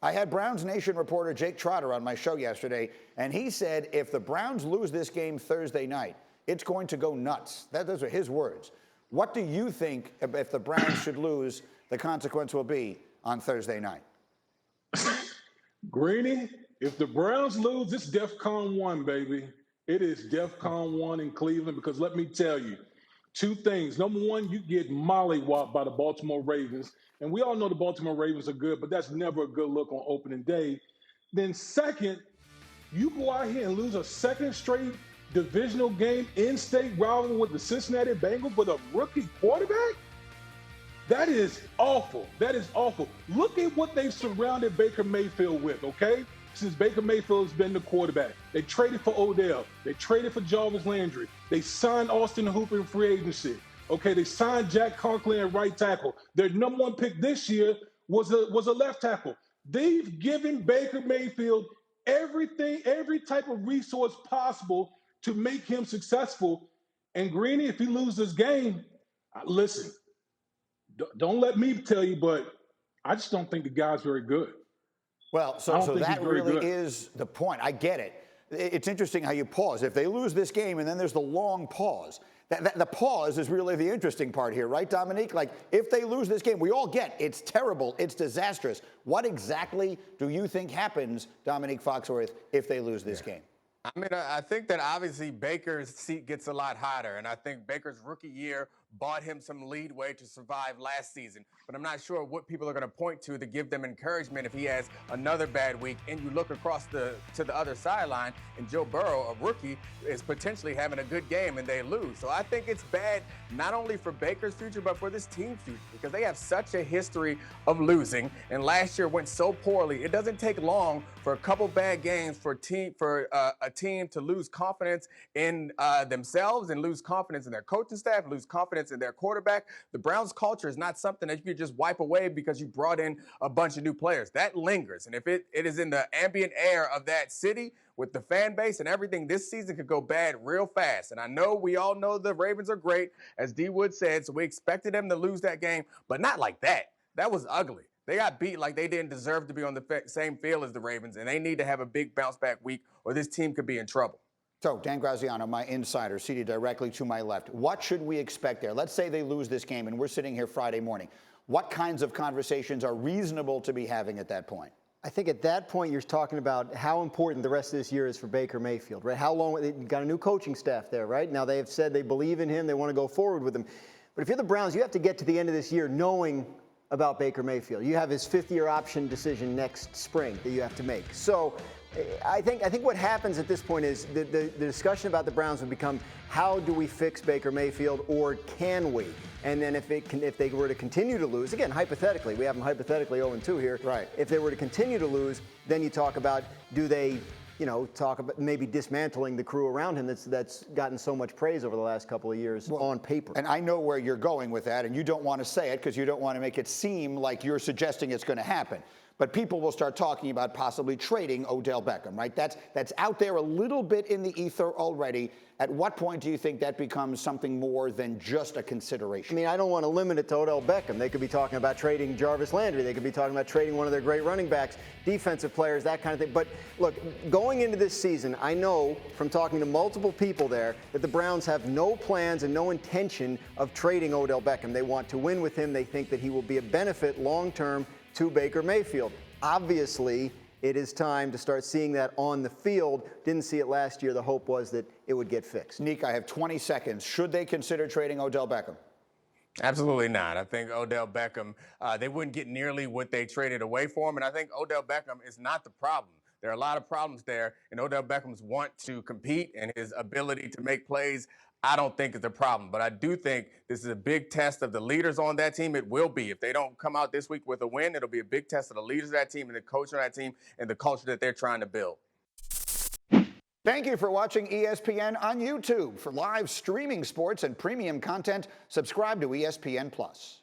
I had Browns Nation reporter Jake Trotter on my show yesterday, and he said if the Browns lose this game Thursday night, it's going to go nuts. Those are his words. What do you think if the Browns should lose, the consequence will be on Thursday night? Greeny, if the Browns lose, it's DEFCON 1, baby. It is DEFCON 1 in Cleveland because let me tell you, two things. Number one, you get mollywopped by the Baltimore Ravens. And we all know the Baltimore Ravens are good, but that's never a good look on opening day. Then second, you go out here and lose a second straight divisional game in-state rivalry with the Cincinnati Bengals with a rookie quarterback? That is awful. That is awful. Look at what they've surrounded Baker Mayfield with, okay? Since Baker Mayfield has been the quarterback. They traded for Odell. They traded for Jarvis Landry. They signed Austin Hooper in free agency. Okay, they signed Jack Conklin at right tackle. Their number one pick this year was a left tackle. They've given Baker Mayfield everything, every type of resource possible to make him successful. And Greeny, if he loses this game, listen, don't let me tell you, but I just don't think the guy's very good. Well, so that really is the point. I get it. It's interesting how you pause. If they lose this game and then there's the long pause, the pause is really the interesting part here, right, Domonique? Like, if they lose this game, we all get it's terrible, it's disastrous. What exactly do you think happens, Domonique Foxworth, if they lose this game? I mean, I think that obviously Baker's seat gets a lot hotter, and I think Baker's rookie year bought him some leadway to survive last season. But I'm not sure what people are going to point to give them encouragement if he has another bad week. And you look across to the other sideline, and Joe Burrow, a rookie, is potentially having a good game, and they lose. So I think it's bad not only for Baker's future, but for this team's future, because they have such a history of losing. And last year went so poorly. It doesn't take long for a couple bad games for a team to lose confidence in themselves and lose confidence in their coaching staff, lose confidence in their quarterback. The Browns culture is not something that you could just wipe away because you brought in a bunch of new players. That lingers. And if it is in the ambient air of that city with the fan base and everything, this season could go bad real fast. And I know we all know the Ravens are great, as D. Wood said, so we expected them to lose that game, but not like that. That was ugly. They got beat like they didn't deserve to be on the same field as the Ravens, and they need to have a big bounce-back week or this team could be in trouble. So, Dan Graziano, my insider, seated directly to my left. What should we expect there? Let's say they lose this game, and we're sitting here Friday morning. What kinds of conversations are reasonable to be having at that point? I think at that point you're talking about how important the rest of this year is for Baker Mayfield, right? How long they've got a new coaching staff there, right? Now they have said they believe in him, they want to go forward with him. But if you're the Browns, you have to get to the end of this year knowing about Baker Mayfield. You have his fifth-year option decision next spring that you have to make. So I think what happens at this point is the discussion about the Browns would become, how do we fix Baker Mayfield, or can we? And then if they were to continue to lose, again, hypothetically, we have them hypothetically 0-2 here. Right. If they were to continue to lose, then you talk about, do they, talk about maybe dismantling the crew around him that's gotten so much praise over the last couple of years on paper. And I know where you're going with that, and you don't want to say it because you don't want to make it seem like you're suggesting it's going to happen. But people will start talking about possibly trading Odell Beckham, right? That's out there a little bit in the ether already. At what point do you think that becomes something more than just a consideration? I mean, I don't want to limit it to Odell Beckham. They could be talking about trading Jarvis Landry. They could be talking about trading one of their great running backs, defensive players, that kind of thing. But look, going into this season, I know from talking to multiple people there that the Browns have no plans and no intention of trading Odell Beckham. They want to win with him. They think that he will be a benefit long-term to Baker Mayfield. Obviously, it is time to start seeing that on the field. Didn't see it last year. The hope was that it would get fixed. Nick, I have 20 seconds. Should they consider trading Odell Beckham? Absolutely not. I think Odell Beckham, they wouldn't get nearly what they traded away for him, and I think Odell Beckham is not the problem. There are a lot of problems there, and Odell Beckham's want to compete and his ability to make plays, I don't think is the problem. But I do think this is a big test of the leaders on that team. It will be. If they don't come out this week with a win, it'll be a big test of the leaders of that team and the coach of that team and the culture that they're trying to build. Thank you for watching ESPN on YouTube. For live streaming sports and premium content, subscribe to ESPN+.